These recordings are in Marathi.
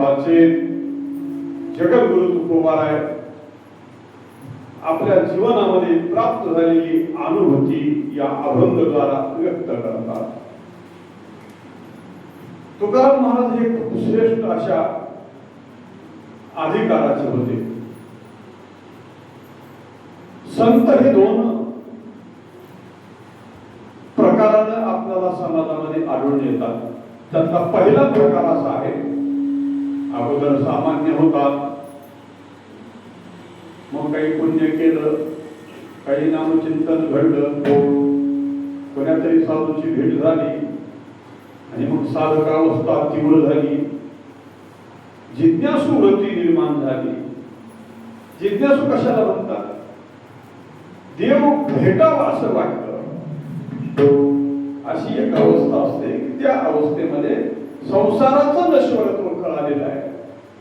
साचेत जगद्गुरु तुकोबाराय आपल्या जीवनामध्ये प्राप्त झालेली अनुभूती या अभंगद्वारा व्यक्त करतात. तुकाराम महाराज हे खूप श्रेष्ठ अशा अधिकाराचे होते. संत हे दोन प्रकाराने आपल्याला समाजामध्ये आढळून येतात. त्यातला पहिला प्रकार असा आहे, अगोदर सामान्य होतात, मग काही पुण्य केलं, काही नामचिंतन घडलं, कोणातरी साधूची भेट झाली आणि मग साधकावस्था तीव्र झाली, जिज्ञासू वृत्ती निर्माण झाली. जिज्ञासू कशाला म्हणतात? देव भेटावा असं वाटतं, अशी एक अवस्था असते की त्या अवस्थेमध्ये संसाराचं नश्वरत्व कळालेलं आहे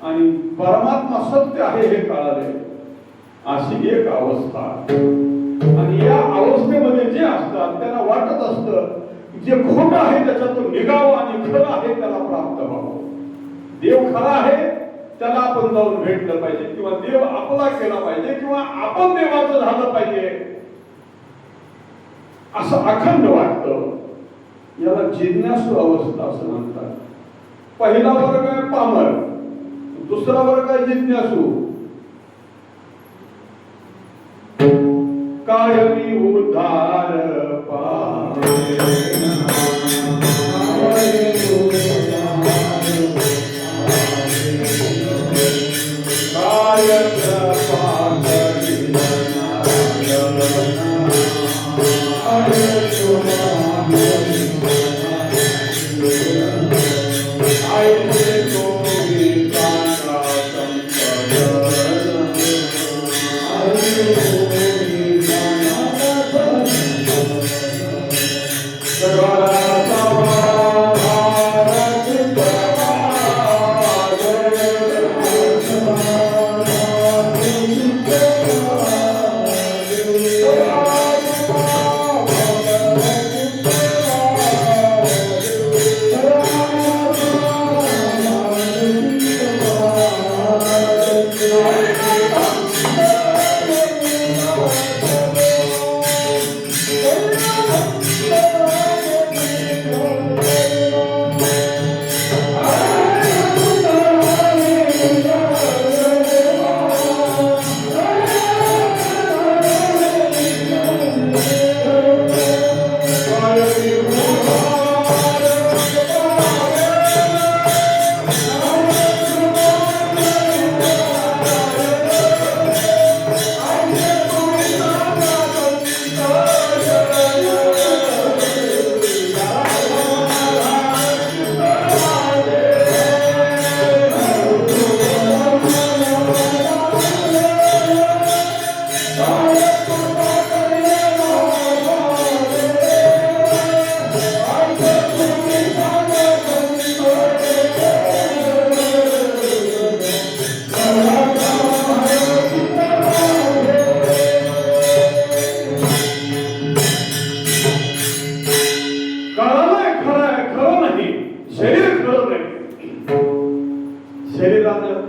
आणि परमात्मा सत्य आहे हे कळाले, अशी एक अवस्था. आणि या अवस्थेमध्ये जे असतात त्यांना वाटत असतं जे खोटं आहे त्याच्यातून निघावं आणि खरं आहे त्याला प्राप्त व्हावं. देव खरा आहे त्याला आपण जाऊन भेटलं पाहिजे, किंवा देव आपला केला पाहिजे, किंवा आपण देवाचं झालं पाहिजे, असं अखंड वाटतं. याला जिज्ञासू अवस्था असं म्हणतात. पहिला वर्ग आहे पामर, दुसरा वर्ग आहे जिज्ञासू. कायमी उद्धार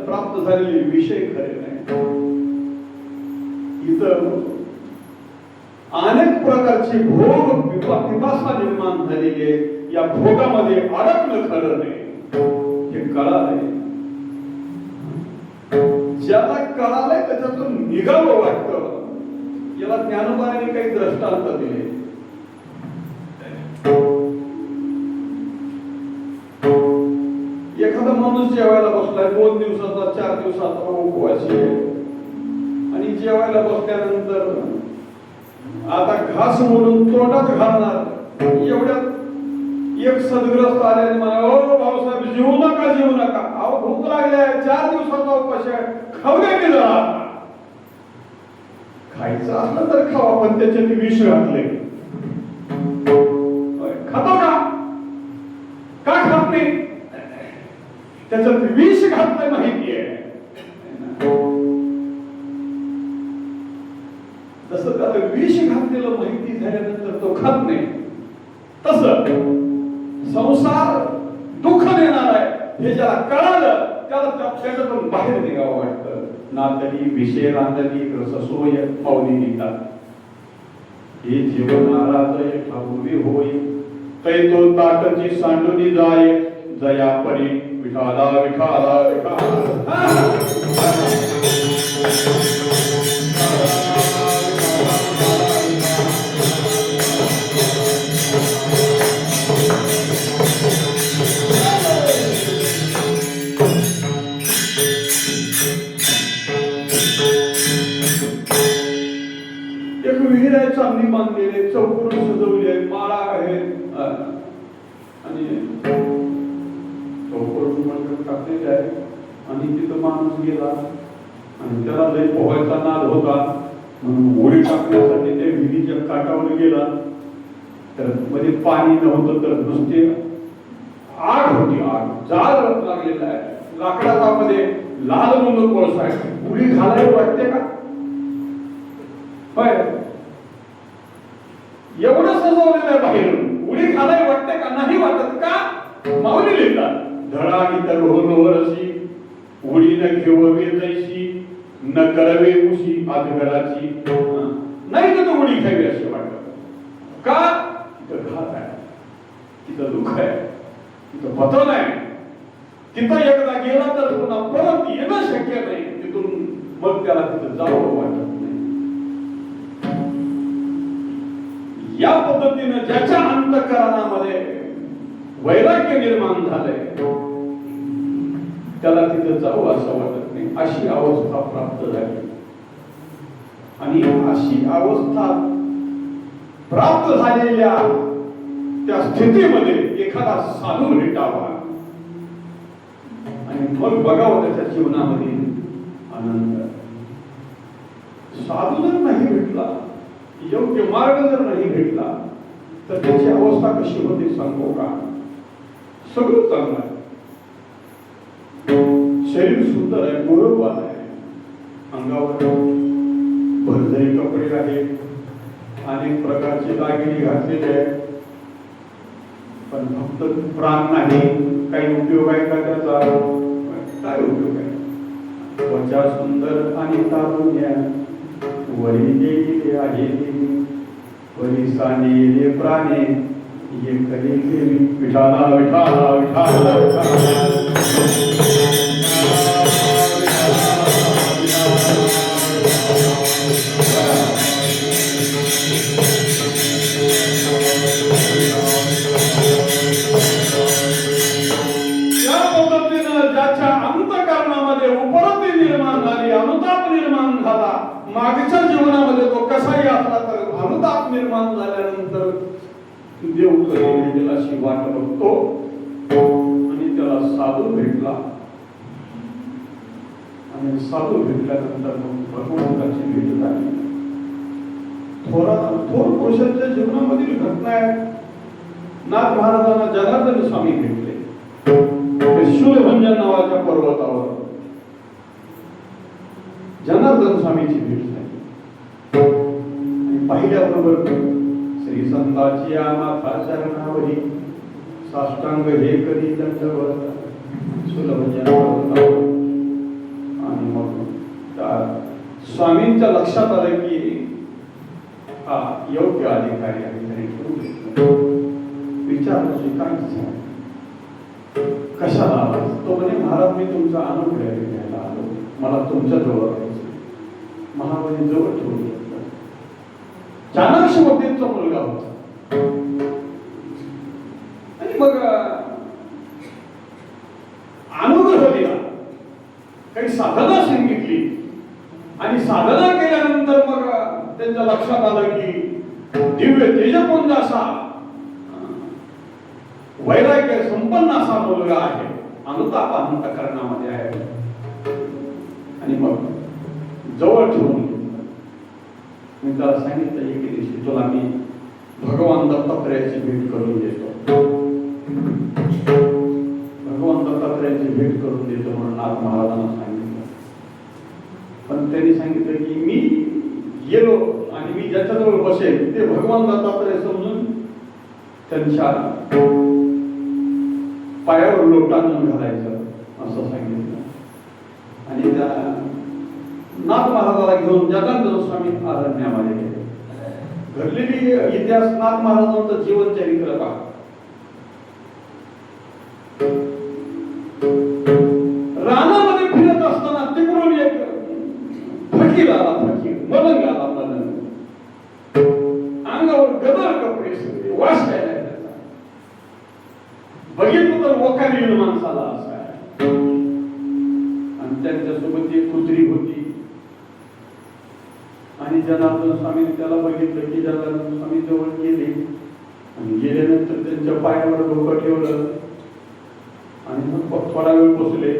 प्राप्त झालेले विषय खरे नाही. इतर अनेक प्रकारची भोग पिपासा निर्माण झालेली आहे. या भोगामध्ये अडकणं खरं नाही, हे कळालंय. ज्याला कळालंय त्याच्यातून निघावं वाटतं. याला ज्ञानोबाने काही दृष्टांत दिले. एखादा माणूस जेवायला बसलाय, 2 दिवसाचा 4 दिवसाचा उपवासी आहे, आणि जेवायला बसल्यानंतर आता घास म्हणून तोंडात घालणार. एवढ्यात एक सद्ग्रस्त आले आणि म्हणाले, "ओ भाऊसाहेब, जेवू नका, जेवू नका. अहो भूक लागली आहे, 4 दिवसाचा उपवास आहे, खाऊ द्या की जरा." खायचं असलं तर खावा, पण त्याच्यात विष घातले. खातो का? का खात नाही? त्याच्यात विष घातलंय माहिती आहे. तसं त्याला विष घातलेलं माहिती झाल्यानंतर तो खात नाही. तसं संसार दुःख देणार आहे हे ज्याला कळालं त्याला त्याच्यातून बाहेर निघावं वाटतं. नातली विषय रांधली रससोय माऊली लिहितात. हे जीवन आराधय ठाऊवी होय तै तो ताटची सांडुनी जाय जया परी विठाला विठाला विठाला. एक विहीर आहे चांगली बांधलेले चौकरून सजवले माळा आहे आणि चौकरून टाकलेले आहे आणि तिथं माणूस गेला आणि त्याला लय पोहायचा नाद होता म्हणून उडी टाकण्यासाठी ते विहिरीच्या काठावर गेला. तर मध्ये पाणी नव्हतं तर नुसते आग होती. आग जाळ लागलेला आहे लाकडाचा मध्ये लाल रंग कोळसा आहे. उडी घालायला वाटते का? एवढं सजवलेलं आहे बाहेरून उडी घालायला वाटते का? नाही वाटत का? माऊली लिहितात धडा इतर होरसी उडी न घेववे जैशी न करवे मुशी आधगडाची. नाही तर उडी घ्यावी असे वाटत का? तिथं घात आहे, तिथं दुःख आहे, तिथं पतन आहे. तिथं एकदा गेला तर पुन्हा परत येणं शक्य नाही. तिथून मग त्याला तिथं जावं वाटत नाही. या पद्धतीने ज्याच्या अंतःकरणामध्ये वैराग्य निर्माण झालंय त्याला तिथं जावं असं वाटत नाही. अशी अवस्था प्राप्त झाली आणि अशी अवस्था प्राप्त झालेल्या त्या स्थितीमध्ये एखादा साधू भेटावा आणि मग बघावं त्याच्या जीवनामध्ये आनंद. साधू जर नाही भेटला, योग्य मार्ग जर नाही भेटला तर त्याची अवस्था कशी होते सांगू का? सगळं चांगलं आहे, शरीर सुंदर आहे, गोरवान आहे, अंगावर भरलेले कपडे आहेत, अनेक प्रकारचे दागिने घातलेले आहेत, पण फक्त प्राण नाही. काही उपयोग आहे का त्याचा? काय उपयोग आहे? त्वचा सुंदर आणि तारुण्य वरी देई आहे वरी साने प्राणे ये कली देवी विठाला विठाला विठाला या पद्धतीनं ज्याच्या अंतःकरणामध्ये उपरती निर्माण झाली, अनुताप निर्माण झाला. मागच्या जीवनामध्ये तो कसाही असला तर अनुताप निर्माण झाल्यानंतर देव कधी अशी वाट बघतो आणि त्याला साधू भेटला आणि साधू भेटल्यानंतर भगवंताची भेट झाली. थोर पुरुषांच्या जीवनामधील घटना आहे. नाथ महाराजांना जनार्दन स्वामी भेटले शूलभंजन नावाच्या पर्वतावर. जनार्दन स्वामीची भेट झाली आणि पाहिल्याबरोबर श्री संताची माथा चरणावरी साष्टांग हे करी दंडवत शूलभंजन पर्वतावर. आणि मग त्या स्वामींच्या लक्षात आलं की हा योग्य अधिकारी आहे. विचारण्याची काय इच्छा, कशाला आला? तो म्हणे महाराज मी तुमचा अनुग्रह घ्यायला आलो, मला तुमच्या जवळ राहायचं. महाराजांनी जवळ ठेवून घेतलं. चाणक्य मोठेंचा मुलगा होता आणि मग अनुग्रह दिला, काही साधना सांगितली आणि साधना केल्यानंतर मग त्यांच्या लक्षात आलं की दिव्य तेजपुंज असा वैराग्य संपन्न असा मुलगा आहे, अनुताप अंतःकरणामध्ये आहे. आणि मग जवळ ठेवून मी त्याला सांगितलं एके दिवशी तुला मी भगवान दत्तात्रयाची भेट करून देतो, भगवान दत्तात्रयाची भेट करून देतो म्हणून नाथ महाराजांना सांगितलं. पण त्यांनी सांगितलं की मी गेलो आणि मी ज्याच्याजवळ बसेल ते भगवान दत्तात्रय समजून त्यांच्या पायावर लोटांजन घालायचं असं सांगितलं. आणि त्या नाथ महाराजाला घेऊन जगन्नाथ स्वामी अरण्यामध्ये गेले. घडलेली इतिहास नाथ महाराजांचं जीवन चरित्र पहा. रानामध्ये फिरत असताना तिकडून एक फकीर आला, फकीर मलंग आला, मलंग अंगावर गदर कपडे सगळे वास यायला त्याचा. बघितलं तर वखारी माणसाला असा आणि त्यांच्यासोबत एक कुत्री होती. आणि जनार्दन स्वामी त्याला बघितलं की जनार्दन स्वामी जवळ गेले आणि गेल्यानंतर त्यांच्या पायावर डोकं ठेवलं आणि मग थोडा वेळ बसले.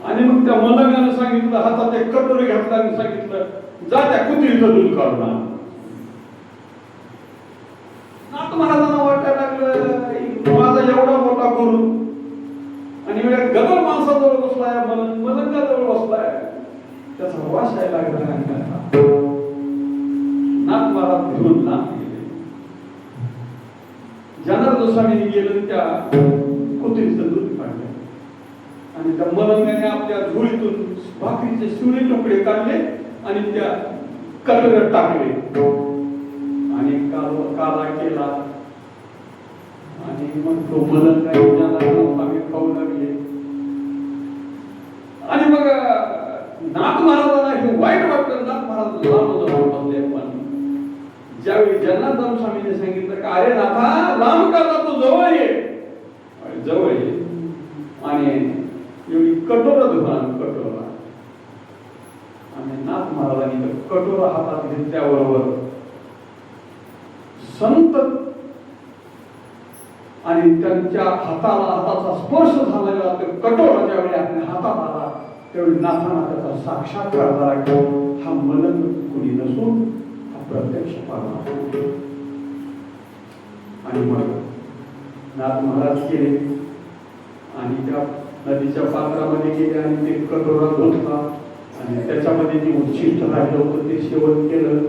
आणि मग त्या मलंगाने सांगितलं, हातात एक कटोरी घातला आणि सांगितलं, जा त्या कुत्रीचं दूध काढून आण. नाथ महाराजांना वाटायला लागलं, माझा एवढा मोठा गुरु आणि एवढ्या गदर माणसाजवळ बसलाय, मलंगाजवळ बसलाय, त्याचा वास यायला लागला. नाथ महाराज घेऊन लांब गेले. जनार्दन स्वामींनी गेलं त्या कुत्रीचं दूध काढलं आणि त्या मलंगाने आपल्या झोळीतून भाकरीचे शिवळे तुकडे काढले आणि त्या कटोऱ्यात टाकले आणि काला केला. आणि मग तो मलंग जनार्दन स्वामी खाऊ लागले. आणि मग नाथ महाराजांना हे वाईट वाटलं. नाथ महाराज लांब जाऊन बसले. पण ज्यावेळी जनार्दन स्वामीने सांगितलं का, अरे नाथा लांब का जातो, जवळ ये, जवळ ये. आणि एवढी कटोरा धुवान, कटोरा. आणि नाथ महाराजांनी कटोरा हातात घेतल्याबरोबर संत आणि त्यांच्या हाताचा स्पर्श झालेला कटोरा ज्यावेळी आपल्या हातात आला त्यावेळी नाथांना त्याचा साक्षात्कार झाला की हा मलंग कुणी नसून हा प्रत्यक्ष परमात्मा. आणि मग नाथ महाराज गेले आणि त्या नदीच्या पात्रामध्ये गेले आणि ते कटोरा धुतला आणि त्याच्यामध्ये जे उच्छिष्ट राहिलं होतं ते सेवन केलं.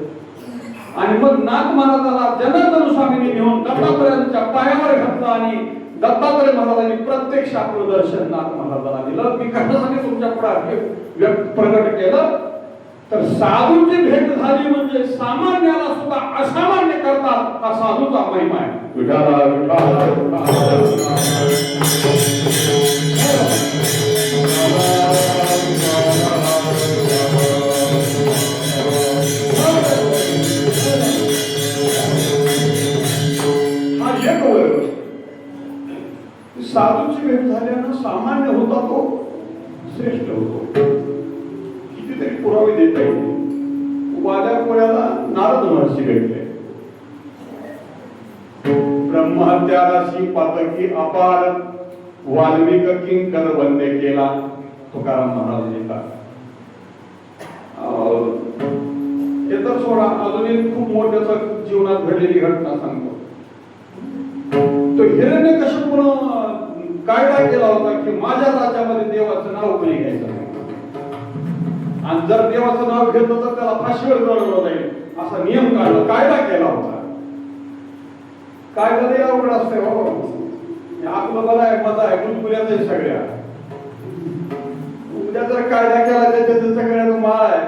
आणि मग नाथ महाराजाला जनार्दन स्वामींनी घेऊन दत्तात्रयांच्या पायावर घातलं आणि दत्तात्रय महाराजांनी प्रत्यक्ष आपलं दर्शन नाथ महाराजाला दिलं. मी कशासाठी तुमच्या पुढे प्रकट केलं तर साधूची भेट झाली म्हणजे सामान्याला सुद्धा असामान्य करतात, हा साधूचा महिमा आहे. विठाला साधूची भेट झाल्यानं सामान्य होता तो श्रेष्ठ होतो. कितीतरी पुरावे देता येईल. वाद्यापोळ्याला नारद महर्षी भेटले. ब्रह्महत्याराशी पातकी अपार वाल्मिक किंकर वंदे केला, तुकाराम महाराज लिहितात. हे तर सोडा, अजून एक खूप मोठ्याचा जीवनात घडलेली घटना सांगतो. तो हिरण्यकश्यपूने कायदा केला होता की माझ्या राज्यामध्ये देवाचं नाव कोणी घ्यायचं नाही आणि जर देवाचं नाव घेतलं तर त्याला फाशीवर चढवलं जाईल असा नियम काढला, कायदा केला होता. कायदा लय अवघड असते हो. आपलं बरं आहे, मजा आहे, गुजगुल्याच आहे सगळ्या. उद्या जर कायदा केला त्याच्या सगळ्यात माळ आहे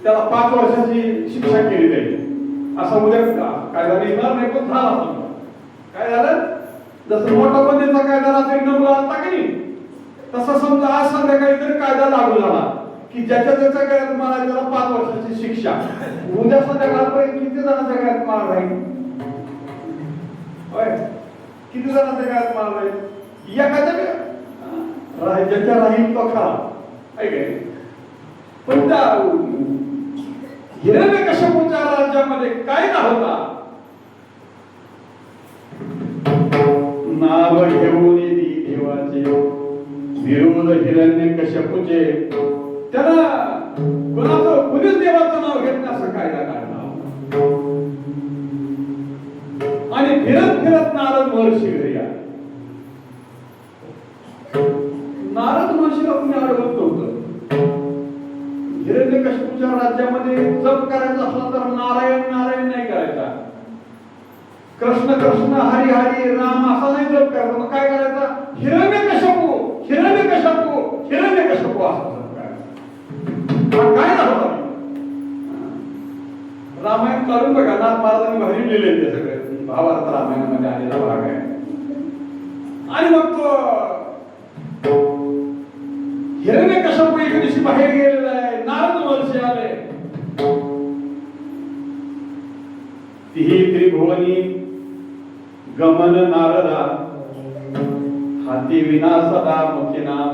त्याला 5 वर्षाची शिक्षा केली जाईल असा उद्या कायदा निघणार नाही. पण झाला काय झालं, जसं नोटाबंदीचा कायदा रात्री 9 आला की नाही, तसा समजा आज संध्याकाळी तरी कायदा लागू झाला की ज्याच्या त्याच्या गळ्यात मारा त्याला 5 वर्षाची शिक्षा. उद्या संध्याकाळपर्यंत किती जणांच्या गळ्यात मार राहील? होय, किती जणांच्या गळ्यात मार राहील? एखाद्या ज्याच्या राहील तो खरा आहे काय. पण त्या हिरण्यकश्यपूच्या राज्यामध्ये कायदा होता, नाव घेऊन देवाचे विरोध हिरण्यकश्यपूचे, त्याला कोणाचं कुणीच देवाचं नाव घेत नाही असं कायदा काढला. आणि फिरत फिरत नारद महर्षी घरी आले. नारद महर्षीला कुणी अडवत नव्हतं. हिरण्यकश्यपूच्या राज्यामध्ये जप करायचा असला तर नारायण नारायण नाही करायचा, कृष्ण कृष्ण हरी हरी राम असा नाही जप करायचा. मग काय करायचा? हिरण्यकश्यपू हिरण्यकश्यपू हिरण्यकश्यप असा काय झालं. रामायण काढून बघा, नाथ महाराजांनी भारी लिहिले ते सगळे, महाभारत रामायणामध्ये आलेला भाग आहे. आणि मग तो हिरण्यकश्यप एके दिवशी बाहेर गेलेला आहे, नारद महर्षी आले. तिही त्रिभुवनी गमन नारदा, हाती विना सदा मुखे नाम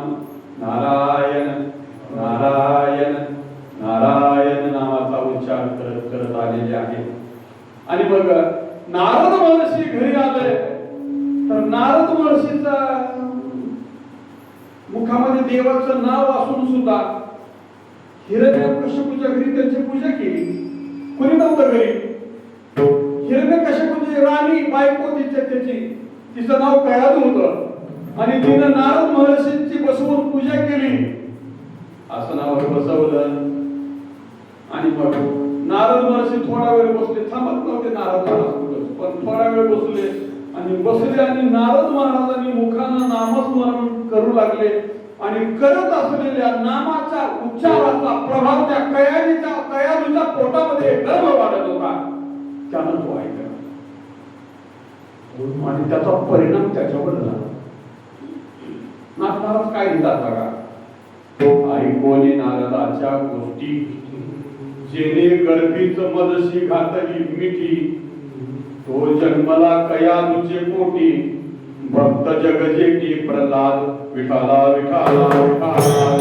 नारायण नारायण नारायण नामाचा उच्चार करत करत आलेले आहे. आणि मग नारद महर्षी घरी आले तर नारद महर्षीचा मुखामध्ये देवाचं नाव असून सुद्धा हिरण्यकश्यपूच्या घरी त्यांची पूजा केली. कोणी नव्हतं घरी. हिरण्यकश्यपूची राणी बायको त्याची, तिचं नाव कयादू होतं आणि तिनं नारद महर्षींची बसवून पूजा केली. आसनावर बसवलं आणि मग नारद महर्षी थोडा वेळ बसले. थांबत नव्हते नारद महाराज, पण थोडा वेळ बसले आणि बसले आणि नारद महाराजांनी मुखानं नामस्मरण करू लागले आणि करत असलेल्या नामाच्या उच्चाराचा प्रभाव त्या कयादूच्या पोटामध्ये गर्भ वाढत होता. त्यानं तो ऐकला आणि त्याचा परिणाम त्याच्यावर झाला. नाथ महाराज काय लिहितात बघा, ऐकोनी नारदाच्या गोष्टी, जेणे गर्भीच मदशी घातली मिठी, तो जन्मला कयादूचे पोटी, भक्त जगजेटी प्रल्हाद विठाला विठाला विठाला.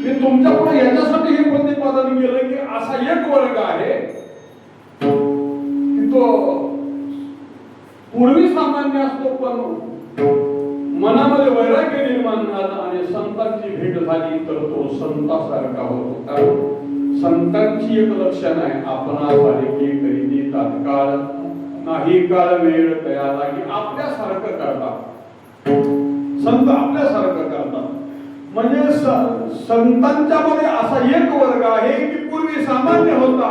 मी तुमच्या पुढे याच्यासाठी हे प्रतिपादन केलं की असा एक वर्ग आहे की तो पूर्वी सामान्य असतो, पण मनामध्ये वैराग्य निर्माण झालं आणि संतांची भेट झाली तर तो संतासारखा होतो. कारण संतांची एक लक्षण आहे, आपणासारखी करीती तात्काळ, नाही काळ वेळ तयाला, की आपल्यासारखं करतात. संत आपल्यासारखं करतात. म्हणजे संतांच्या मध्ये असा एक वर्ग आहे की पूर्वी सामान्य होता,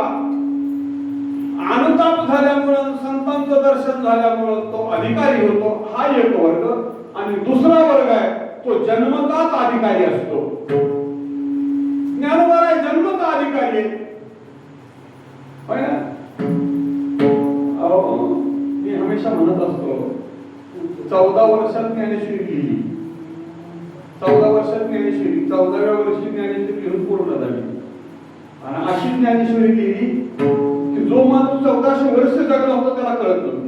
अनुताप झाल्यामुळं संतांचं दर्शन झाल्यामुळं तो अधिकारी होतो, हा एक वर्ग. आणि दुसरा वर्ग आहे तो जन्मताच अधिकारी असतो. ज्ञानोबा आहे जन्मता अधिकारी आहे, होय ना. मी हमेशा म्हणत असतो, 14 वर्षात ज्ञानेश्वरी लिहिली, 14 वर्षात ज्ञानेश्वरी, 14व्या वर्षी ज्ञानेश्वरी लिहून पूर्ण झाली. आणि अशी ज्ञानेश्वरी लिहिली की जो माणूस 1400 वर्ष जगला होता त्याला कळत नव्हती.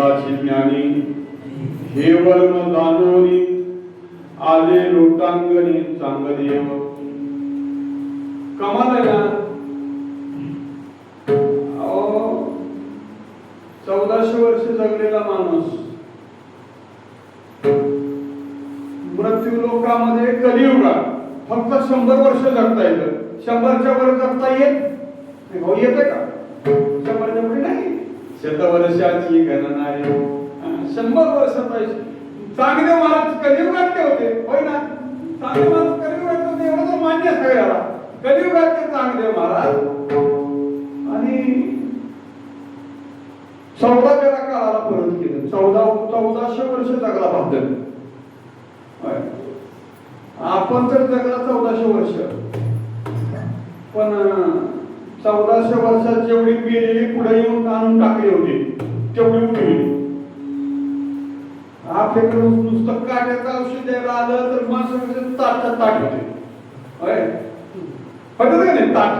दिवसाची ज्ञानी हे वर्म जाणोनी आले लोटांगणी चांगदेव. कमाल आहे ना. 1400 वर्ष जगलेला माणूस मृत्यू लोकामध्ये कलियुगात फक्त 100 वर्ष जगता येतं. 100च्या वर जगता येते का? 100च्या पुढे नाही. शतवर्षाची गणना आहे. 100 वर्षाचा चांगदेव महाराज कलियुगातले होते, होय ना? चांगदेव महाराज कलियुगात होते एवढं तर मान्य आहे सगळ्याला. कलियुगातले चांगदेव महाराज आणि 14व्या काळाला परत केलं. 1400 वर्ष जगला पद्धत. आपण तर जगला 1400 वर्ष, पण 1400 वर्षात जेवढी पिलेली पुढे येऊन आणून टाकली होती तेवढी उठली. हा फेकून नुसतं काट्याचं औषध द्यायला आलं तर माणसाचं ताट होते. पटत का नाही? ताट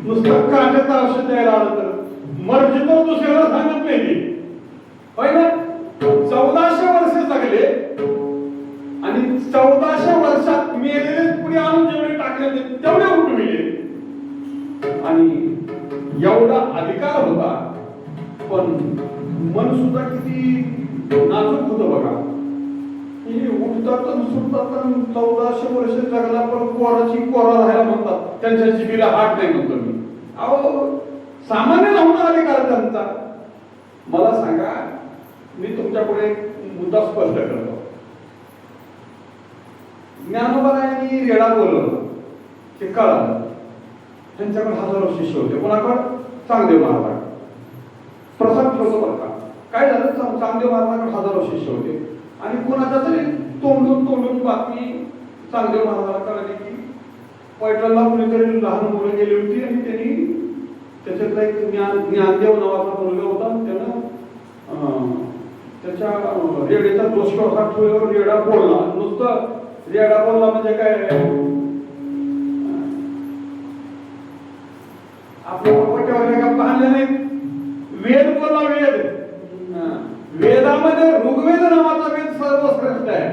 नुसतं काट्याचं औषध द्यायला आलं तर मर्जीतो दुसऱ्याला सांगत नाही. होय ना? 1400 वर्ष जगले आणि 1400 वर्षात मेलेले पुढे आणून जेवढे टाकले तेवढे उठविले. आणि एवढा अधिकार होता, पण मन सुद्धा किती नाजूक होतं बघा. उठतात सुटतात. 1400 वर्ष जगला पण कोरा राहायला म्हणतात. त्यांच्या जिभेला हात नाही म्हणतो मी. अहो सामान्य नव्हता अधिकार त्यांचा. मला सांगा, मी तुमच्या पुढे मुद्दा स्पष्ट करतो. ज्ञानोबारायांनी रेडा बोलवलं ते कळालं. त्यांच्याकडे हजारो शिष्य होते. कोणाकडे? चांगदेव महाराज. प्रसाद ठेवतो बरं का. काय झालं? चांगदेव महाराजांकडे हजारो शिष्य होते आणि कोणाच्या तरी तोंडून बातमी चांगदेव महाराजाला कळली की पैठणला कुणीतरी लहान मुलं गेली होती आणि त्यांनी त्याच्यातला एक ज्ञानदेव नावाचा मुलगा होता. त्यानं त्याच्या रेड्याचा दोष ठेवल्यावर रेडा बोलला. नुसतं रेडा बोलला म्हणजे काय? आपल्या पट्ट्यावर का पाहिलं नाही? वेद बोलला. वेदामध्ये ऋग्वेद नावाचा वेद सर्वश्रेष्ठ आहे.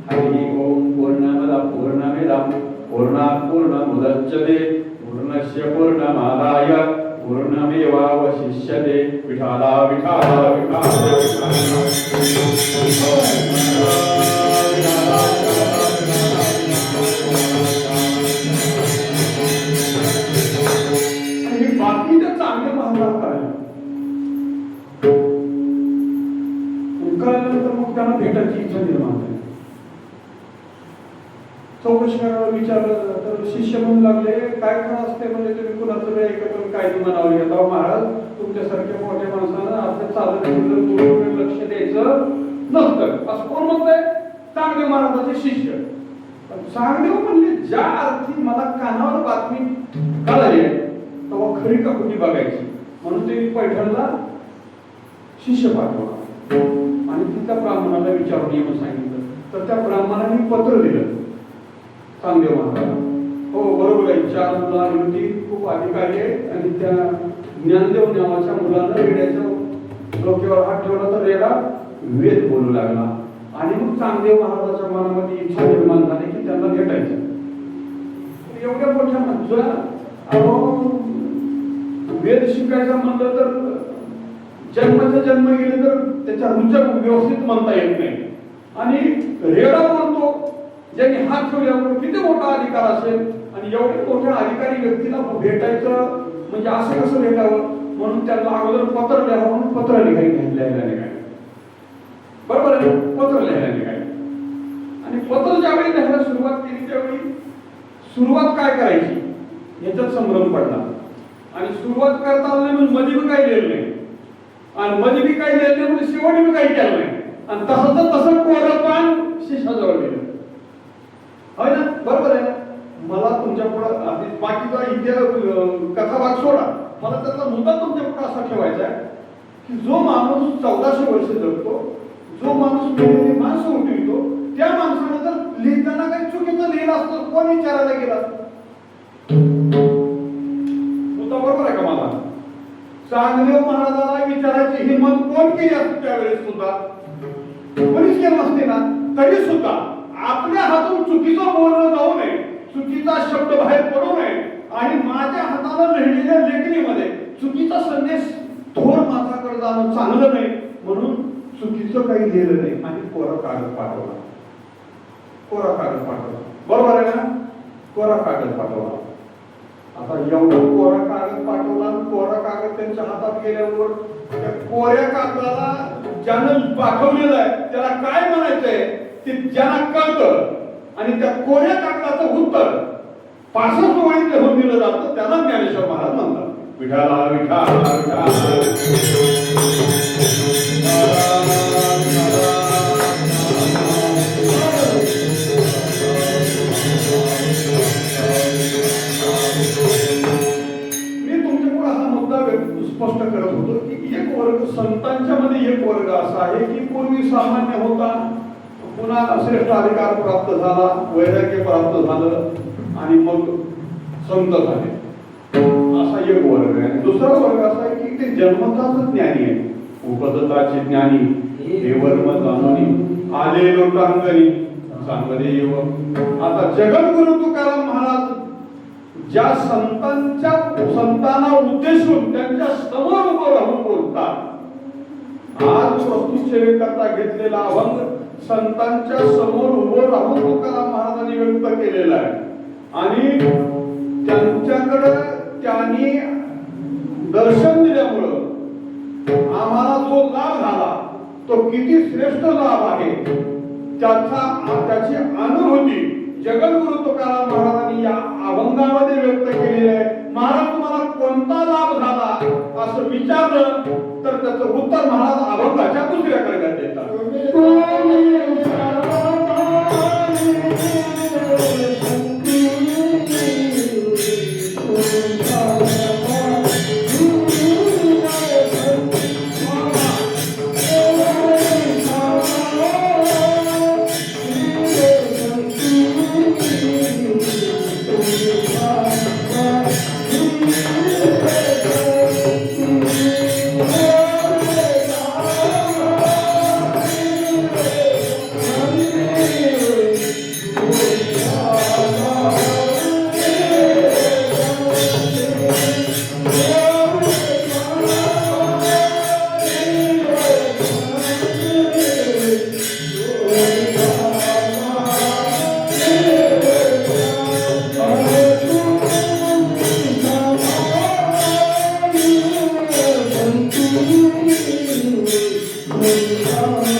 हरि ओम पूर्णमेवावशिष्यते पूर्णात् पूर्णमुदच्यते पूर्णस्य पूर्णमादाय पूर्णमेवावशिष्यते. विठाला विठाला विठाला बाकीच्या चांगल्या महाराज कळल्यानंतर मग त्यांना भेटायची इच्छा निर्माण झाली. चौकशी करायला विचारलं तर शिष्य म्हणू लागले, काय खरं असते म्हणजे तुम्ही कुणाचं वेळ ऐकत काय म्हणावं येतो महाराज. तुमच्यासारख्या मोठ्या माणसानं आपल्या चालत लक्ष द्यायचं नसतं असं कोण म्हणतंय? चांगदेव महाराजाचे शिष्य. चांगदेव म्हणले, ज्या अर्थी मला कानावर बातमी कळाली तेव्हा खरी का खोटी बघायची म्हणून ते पैठणला शिष्य पाठवला आणि तिथल्या ब्राह्मणाला विचारून येऊन सांगितलं. तर त्या ब्राह्मणाने पत्र दिलं चांगदेव महाराज. हो बरोबर आहे, 4 मुलं आली होती, खूप अधिकारी आहे आणि त्या ज्ञानदेव नावाच्या मुलानं रेड्याच्या डोक्यावर हात ठेवला तर रेडा वेद बोलू लागला. आणि मग चांगदेव महाराजाच्या मनामध्ये इच्छा निर्माण झाली की त्यांना भेटायचं. एवढ्या मोठ्या माणसाला वेद शिकायचं म्हणलं तर जन्माच्या जन्म गेले तर त्याच्या रुचक व्यवस्थित म्हणता येत नाही. आणि रेडा म्हणतो ज्यांनी हात ठेवल्यावर किती मोठा अधिकार असेल आणि एवढ्या मोठ्या अधिकारी व्यक्तीला भेटायचं म्हणजे असं कसं भेटावं म्हणून त्यांना अगोदर पत्र लिहावं म्हणून पत्र लिहायला निघाले. बरोबर आहे, पत्र लिहायला निघाले. आणि पत्र ज्यावेळी लिहायला सुरुवात केली त्यावेळी सुरुवात काय करायची याच्यात संभ्रम पडला. आणि सुरुवात करता आली म्हणून मध्ये बी काही लिहिलं नाही आणि मध्ये बी काही लिहिलं नाही म्हणजे शेवटी बी काही केलं नाही. आणि तसं कोरं पान शिष्याजवळ दिलं. होय ना? बरोबर आहे. मला तुमच्या पुढं बाकीचा इतिहास कथा भाग सोडा, मला त्याचा मुद्दा तुमच्या पुढे असा ठेवायचा आहे की जो माणूस 1400 वर्ष जगतो, जो माणूस मेलेली माणसं उठवितो, त्या माणसानं जर लिहिताना काही चुकीचं लिहिलं असतं कोण विचारायला गेला? मुद्दा बरोबर आहे का? मला चांगदेव महाराजाला विचारायची हिंमत कोण केली असते त्यावेळेस सुद्धा? कोणीच केलं नसते ना. तरी सुद्धा आपल्या हातून चुकीचं बोलणं जाऊ नये, चुकीचा शब्द बाहेर पडू नये आणि माझ्या हातानं लिहिलेल्या लेखणीमध्ये चुकीचा संदेश थोर माणसाकडे जाणं चांगलं नाही म्हणून चुकीचं काही लिहिलं नाही आणि कोरा कागद पाठवला. कोरा कागद पाठवला. बरोबर आहे ना? कोरा कागद पाठवला. आता एवढं कोरा कागद पाठवला, कोरा कागद त्यांच्या हातात गेल्यावर त्या कोऱ्या कागदाला ज्यानं पाठवलेलं आहे त्याला काय म्हणायचंय ते ज्यांना कळतं आणि त्या कोऱ्या कागदाचं उत्तर 65 ओळीत लिहून दिलं जातं त्याला ज्ञानेश्वर महाराज म्हणतात. विठाला विठा विठा स्पष्ट करत होतो की एक वर्ग संतांच्या मध्ये एक वर्ग असा आहे की पूर्वी सामान्य होता, पुन्हा श्रेष्ठ अधिकार प्राप्त झाला, वैराग्य प्राप्त झालं आणि मग संत झाले, असा एक वर्ग आहे. दुसरा वर्ग असा आहे की ते जन्मताच ज्ञानी आहे, उपदताचे ज्ञानी हे वर्म जाणून आले लोटांगणी सांगले येव. आता जगद्गुरु तुकाराम महाराज ज्या संतांना उद्देशून त्यांच्या समोर उभं राहून बोलतात. आज वस्तुसेवेकरता घेतलेला अभंग संतांच्या समोर उभं राहून तुकाराम महाराजांनी व्यक्त केलेला आहे आणि त्यांच्याकडे त्यांनी दर्शन दिल्यामुळं आम्हाला जो लाभ झाला तो किती श्रेष्ठ लाभ आहे त्याची अनुभूती जगद्गुरु तुकाराम महाराजांनी या अभंगामध्ये व्यक्त केलेली आहे. महाराज तुम्हाला कोणता लाभ झाला असं विचारलं तर त्याचं उत्तर महाराज अभंगाच्या दुसऱ्या कडव्यात देतात. Oh